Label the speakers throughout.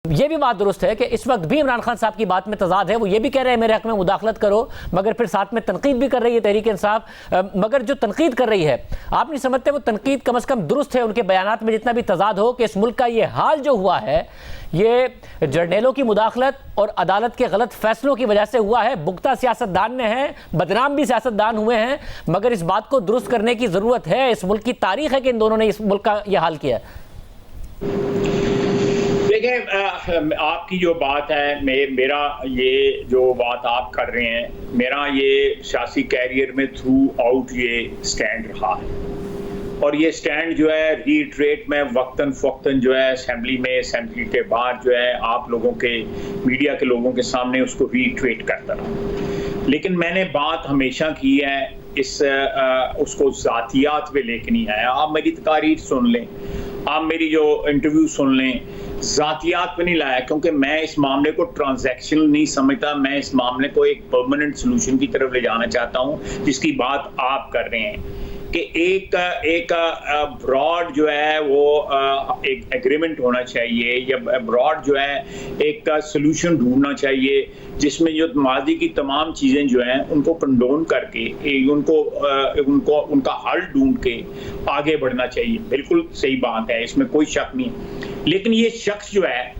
Speaker 1: ये भी बात दुरुस्त है कि इस वक्त भी इमरान खान साहब की बात में तजाद है। वो ये भी कह रहे हैं मेरे हक में मुदाखलत करो, मगर फिर साथ में तनकीद भी कर रही है तहरीक इंसाफ। मगर जो तनकीद कर रही है, आप नहीं समझते वो तनकीद कम से कम दुरुस्त है उनके बयानात में, जितना भी तजाद हो कि इस मुल्क का ये हाल जो हुआ है ये जर्नैलों की मुदाखलत और अदालत के गलत फैसलों की वजह से हुआ है। पुख्ता सियासतदान ने हैं, बदनाम भी सियासतदान हुए हैं, मगर इस बात को दुरुस्त करने की ज़रूरत है। इस मुल्क की तारीख है कि इन दोनों ने इस मुल्क का यह हाल किया है।
Speaker 2: देखें, आपकी जो बात है, मेरा ये जो बात आप कर रहे हैं, मेरा ये सियासी कैरियर में थ्रू आउट ये स्टैंड रहा है। और ये स्टैंड जो है रीट्रेट में वक्तन फ़वक्तन जो है असेंबली के बाहर जो है आप लोगों के मीडिया के लोगों के सामने उसको रीट्रेट करता रहा। लेकिन मैंने बात हमेशा की है उसको ज़ातियात पे लेके नहीं आया। आप मेरी तकारीर सुन लें, आप मेरी जो इंटरव्यू सुन लें, ज़ातियात पे नहीं लाया, क्योंकि मैं इस मामले को ट्रांजैक्शनल नहीं समझता। मैं इस मामले को एक परमानेंट सोल्यूशन की तरफ ले जाना चाहता हूँ, जिसकी बात आप कर रहे हैं कि एक ब्रॉड जो है वो एक एग्रीमेंट होना चाहिए, या ब्रॉड जो है एक सोल्यूशन ढूंढना चाहिए जिसमें जो माजी की तमाम चीज़ें जो हैं उनको कंडोन करके उनको उनका हल ढूंढ के आगे बढ़ना चाहिए। बिल्कुल सही बात है, इसमें कोई शक नहीं है। लेकिन ये शख्स जो है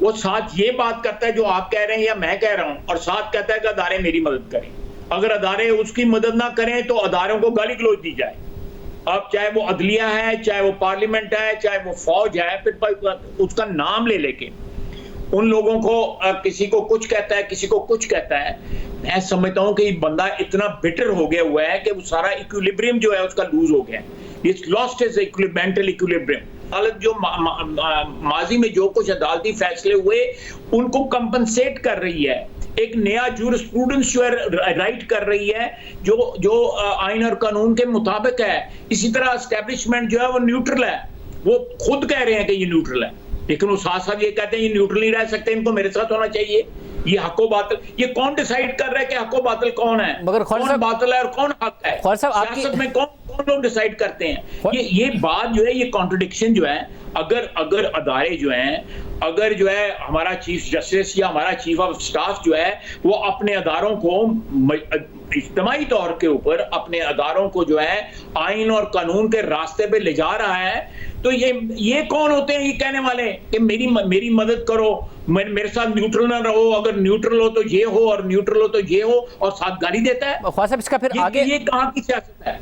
Speaker 2: वो साथ ये बात करता है जो आप कह रहे हैं या मैं कह रहा हूँ, और साथ कहता है कि अदारे मेरी मदद करें। अगर अदारे उसकी मदद ना करें तो अदारों को गाली गलौज दी जाए। अब चाहे वो अदलिया है, चाहे वो पार्लियामेंट है, चाहे वो फौज है, फिर उसका नाम ले लेके उन लोगों को किसी को कुछ कहता है, किसी को कुछ कहता है। मैं समझता हूँ कि बंदा इतना बिटर हो गया हुआ है कि वो सारा इक्विलिब्रियम जो है उसका लूज हो गया है। It's lost his mental equilibrium. हालत जो माजी में जो कुछ अदालती फैसले हुए उनको कंपनसेट कर रही है, एक नया जूरिस्प्रूडेंस जो है राइट कर रही है जो आइन और कानून के मुताबिक है। इसी तरह एस्टेब्लिशमेंट जो है वो न्यूट्रल है, वो खुद कह रहे हैं कि ये न्यूट्रल है, लेकिन वो साथ साथ ये कहते हैं ये न्यूट्रल नहीं रह सकते, इनको मेरे साथ होना चाहिए। ये हको बातिल, ये कौन डिसाइड कर रहा है कि हको बातिल कौन है,
Speaker 1: मगर
Speaker 2: कौन बातिल है और कौन हक है? सियासत में कौन लोग डिसाइड करते हैं? ये बात जो है, ये कॉन्ट्रडिक्शन जो है, अगर अदारे जो हैं, अगर जो है हमारा चीफ जस्टिस या हमारा चीफ ऑफ स्टाफ जो है वो अपने अदारों को इज्तिमाई तौर के ऊपर अपने अदारों को जो है आइन और कानून के रास्ते पे ले जा रहा है, तो ये कौन होते हैं ये कहने वाले कि मेरी मदद करो, मेरे साथ न्यूट्रल ना रहो, अगर न्यूट्रल हो तो ये हो और न्यूट्रल हो तो ये हो, और साथ गाली देता है।
Speaker 1: ख्वाजा साहब, इसका फिर आगे
Speaker 2: ये कहाँ की सियासत है?